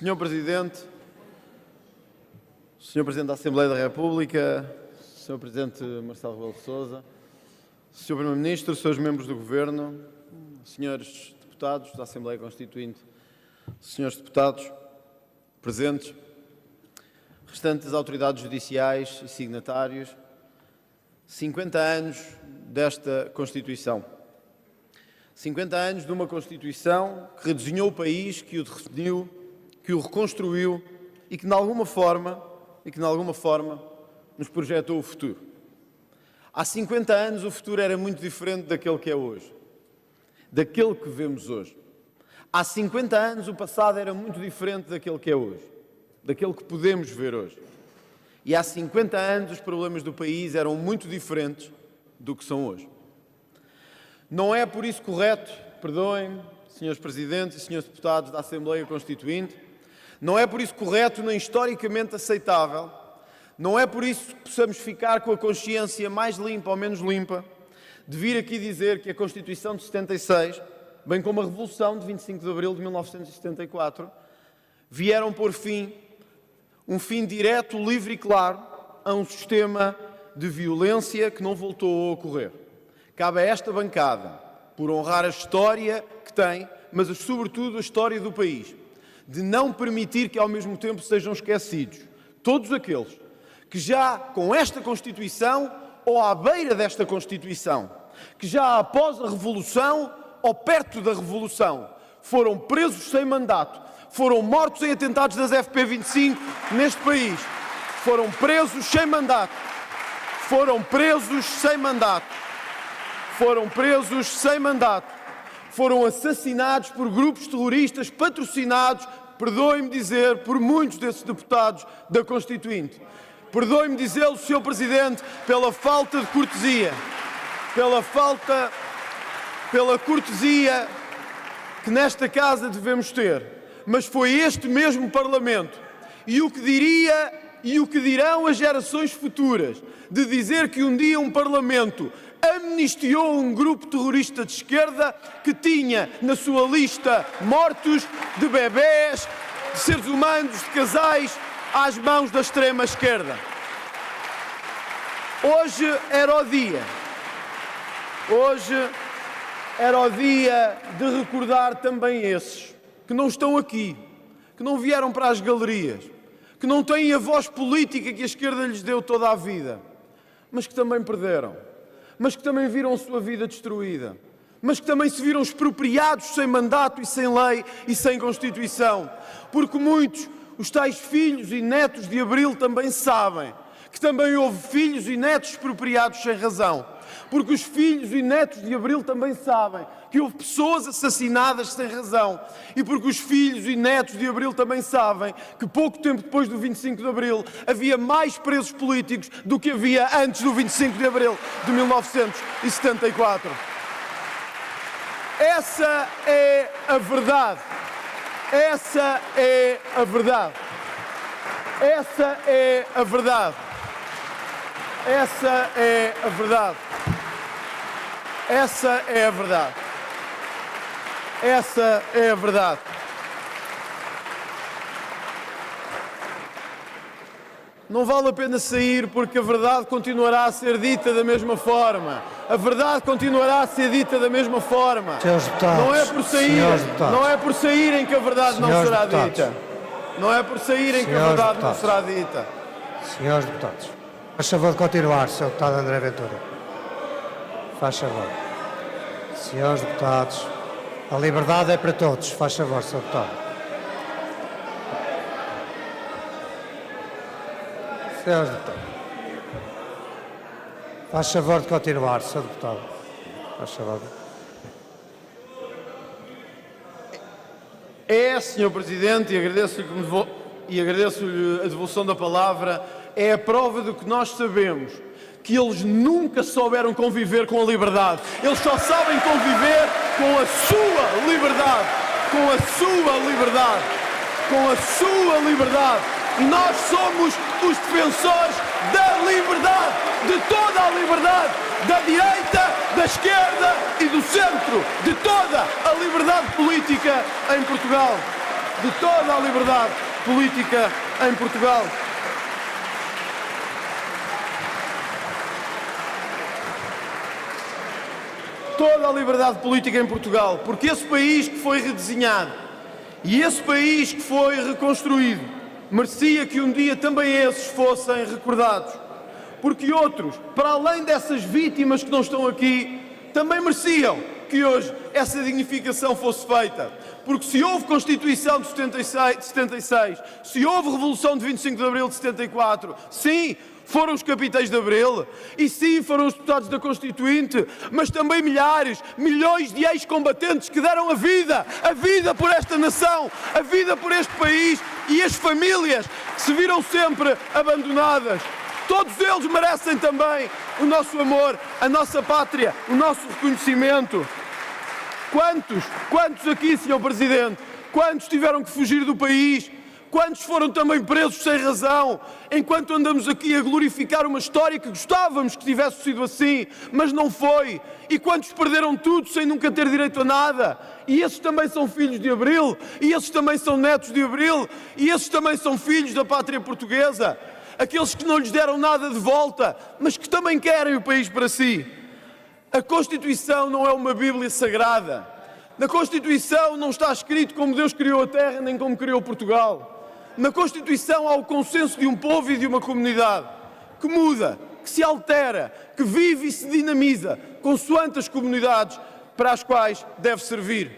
Senhor Presidente da Assembleia da República, Senhor Presidente Marcelo Rebelo de Sousa, Senhor Primeiro-Ministro, Senhores Membros do Governo, Senhores Deputados da Assembleia Constituinte, Senhores Deputados presentes, restantes autoridades judiciais e signatários, 50 anos desta Constituição. 50 anos de uma Constituição que redesenhou o país, que o definiu, que o reconstruiu e que, de alguma forma, nos projetou o futuro. Há 50 anos o futuro era muito diferente daquele que é hoje, daquele que vemos hoje. Há 50 anos o passado era muito diferente daquele que é hoje, daquele que podemos ver hoje. E há 50 anos os problemas do país eram muito diferentes do que são hoje. Não é por isso correto, perdoem-me, senhores Presidentes e senhores Deputados da Assembleia Constituinte, não é por isso correto nem historicamente aceitável, não é por isso que possamos ficar com a consciência mais limpa ou menos limpa de vir aqui dizer que a Constituição de 76, bem como a Revolução de 25 de Abril de 1974, vieram pôr um fim direto, livre e claro a um sistema de violência que não voltou a ocorrer. Cabe a esta bancada, por honrar a história que tem, mas sobretudo a história do país, de não permitir que ao mesmo tempo sejam esquecidos todos aqueles que já com esta Constituição ou à beira desta Constituição, que já após a Revolução ou perto da Revolução, foram presos sem mandato, foram mortos em atentados das FP25 neste país, foram presos sem mandato, foram assassinados por grupos terroristas patrocinados, perdoem-me dizer, por muitos desses deputados da Constituinte. Perdoe-me dizê-lo, Sr. Presidente, pela falta de cortesia, pela cortesia que nesta casa devemos ter. Mas foi este mesmo Parlamento e o que dirão as gerações futuras de dizer que um dia um Parlamento amnistiou um grupo terrorista de esquerda que tinha na sua lista mortos de bebés, de seres humanos, de casais, às mãos da extrema-esquerda. Hoje era o dia de recordar também esses que não estão aqui, que não vieram para as galerias, que não têm a voz política que a esquerda lhes deu toda a vida, mas que também perderam, mas que também viram a sua vida destruída, mas que também se viram expropriados sem mandato e sem lei e sem Constituição, porque muitos, os tais filhos e netos de Abril também sabem que também houve filhos e netos expropriados sem razão, porque os filhos e netos de Abril também sabem que houve pessoas assassinadas sem razão e porque os filhos e netos de Abril também sabem que pouco tempo depois do 25 de Abril havia mais presos políticos do que havia antes do 25 de Abril de 1974. Essa é a verdade. Essa é a verdade. Essa é a verdade. Essa é a verdade. Essa é a verdade. Essa é a verdade. Não vale a pena sair porque a verdade continuará a ser dita da mesma forma. A verdade continuará a ser dita da mesma forma. Não é por saírem que a verdade não será dita. Não é por saírem que a verdade não será dita. Senhores deputados, faz favor de continuar, Sr. Deputado André Ventura. Faz favor. Senhores deputados, a liberdade é para todos. Faz favor, Sr. Deputado. Senhores deputados. Faz favor de continuar, Sr. Deputado. Faz favor. Sr. Presidente, e agradeço-lhe a devolução da palavra, é a prova do que nós sabemos, que eles nunca souberam conviver com a liberdade. Eles só sabem conviver com a sua liberdade. Com a sua liberdade. Com a sua liberdade. E nós somos os defensores da liberdade. De toda a liberdade. Da direita, da esquerda e do centro. De toda a liberdade política em Portugal. de toda a liberdade política em Portugal. Toda a liberdade política em Portugal, porque esse país que foi redesenhado e esse país que foi reconstruído merecia que um dia também esses fossem recordados, porque outros, para além dessas vítimas que não estão aqui, também mereciam que hoje essa dignificação fosse feita. Porque se houve Constituição de 76, se houve Revolução de 25 de Abril de 74, sim, foram os capitães de Abril, e sim, foram os deputados da Constituinte, mas também milhares, milhões de ex-combatentes que deram a vida por esta nação, a vida por este país, e as famílias que se viram sempre abandonadas. Todos eles merecem também o nosso amor, a nossa pátria, o nosso reconhecimento. Quantos aqui, Sr. Presidente, quantos tiveram que fugir do país? Quantos foram também presos sem razão, enquanto andamos aqui a glorificar uma história que gostávamos que tivesse sido assim, mas não foi? E quantos perderam tudo sem nunca ter direito a nada? E esses também são filhos de Abril? E esses também são netos de Abril? E esses também são filhos da pátria portuguesa? Aqueles que não lhes deram nada de volta, mas que também querem o país para si. A Constituição não é uma Bíblia sagrada. Na Constituição não está escrito como Deus criou a terra, nem como criou Portugal. Na Constituição há o consenso de um povo e de uma comunidade que muda, que se altera, que vive e se dinamiza, consoante as comunidades para as quais deve servir.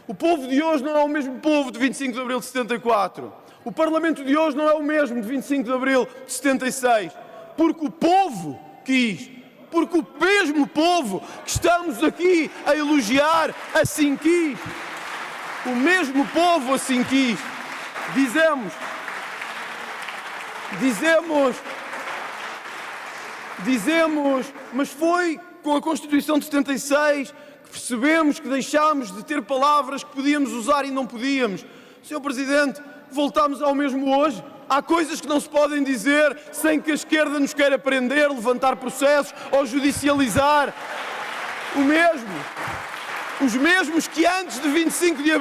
O povo de hoje não é o mesmo povo de 25 de Abril de 74. O Parlamento de hoje não é o mesmo de 25 de Abril de 76. Porque o povo quis. Porque o mesmo povo que estamos aqui a elogiar assim quis. O mesmo povo assim quis. Dizemos, mas foi com a Constituição de 76 que percebemos que deixámos de ter palavras que podíamos usar e não podíamos. Sr. Presidente, voltámos ao mesmo hoje. Há coisas que não se podem dizer sem que a esquerda nos queira prender, levantar processos ou judicializar. Os mesmos que antes de 25 de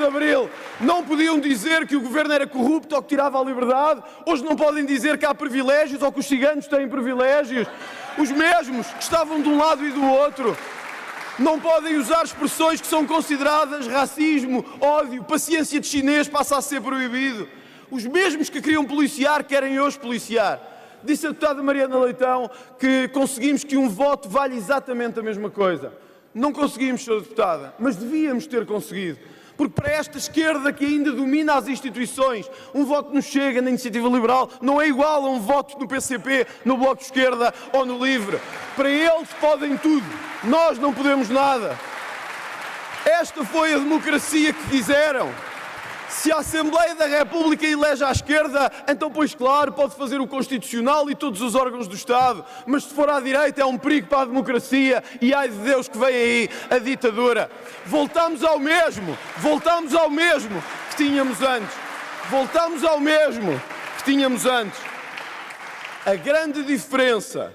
Abril, não podiam dizer que o governo era corrupto ou que tirava a liberdade, hoje não podem dizer que há privilégios ou que os ciganos têm privilégios. Os mesmos que estavam de um lado e do outro não podem usar expressões que são consideradas racismo, ódio, paciência de chinês passa a ser proibido. Os mesmos que queriam policiar querem hoje policiar. Disse a deputada Mariana Leitão que conseguimos que um voto valha exatamente a mesma coisa. Não conseguimos, Sra. Deputada, mas devíamos ter conseguido. Porque para esta esquerda que ainda domina as instituições, um voto no Chega, na Iniciativa Liberal, não é igual a um voto no PCP, no Bloco de Esquerda ou no Livre. Para eles podem tudo, nós não podemos nada. Esta foi a democracia que quiseram. Se a Assembleia da República elege à esquerda, então, pois claro, pode fazer o Constitucional e todos os órgãos do Estado. Mas se for à direita é um perigo para a democracia e ai de Deus que vem aí a ditadura. Voltamos ao mesmo que tínhamos antes. A grande diferença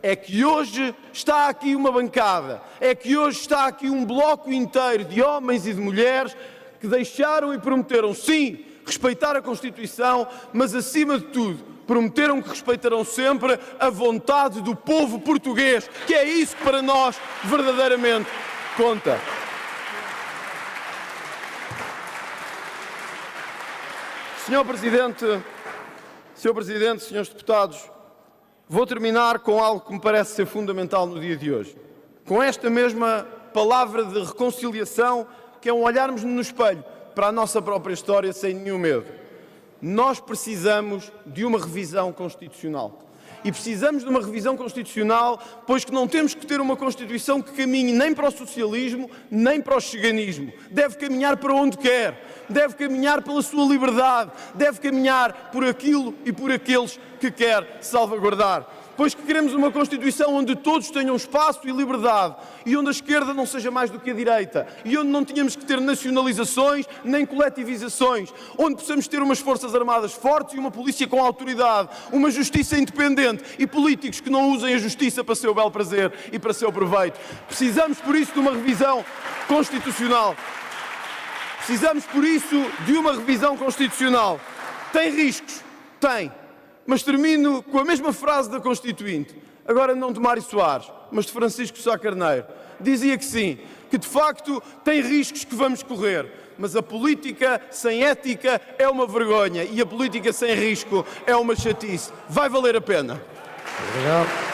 é que hoje está aqui uma bancada, é que hoje está aqui um bloco inteiro de homens e de mulheres que deixaram e prometeram, sim, respeitar a Constituição, mas acima de tudo, prometeram que respeitarão sempre a vontade do povo português, que é isso que para nós verdadeiramente conta. Senhor Presidente, senhores deputados, vou terminar com algo que me parece ser fundamental no dia de hoje. Com esta mesma palavra de reconciliação, que é um olharmos no espelho para a nossa própria história sem nenhum medo. Nós precisamos de uma revisão constitucional. E precisamos de uma revisão constitucional, pois que não temos que ter uma Constituição que caminhe nem para o socialismo, nem para o cheganismo. Deve caminhar para onde quer, deve caminhar pela sua liberdade, deve caminhar por aquilo e por aqueles que quer salvaguardar. Pois que queremos uma Constituição onde todos tenham espaço e liberdade e onde a esquerda não seja mais do que a direita e onde não tenhamos que ter nacionalizações nem coletivizações, onde possamos ter umas forças armadas fortes e uma polícia com autoridade, uma justiça independente e políticos que não usem a justiça para seu bel prazer e para seu proveito. Precisamos, por isso, de uma revisão constitucional. Precisamos, por isso, de uma revisão constitucional. Tem riscos? Tem. Mas termino com a mesma frase da Constituinte, agora não de Mário Soares, mas de Francisco Sá Carneiro. Dizia que sim, que de facto tem riscos que vamos correr, mas a política sem ética é uma vergonha e a política sem risco é uma chatice. Vai valer a pena. Obrigado.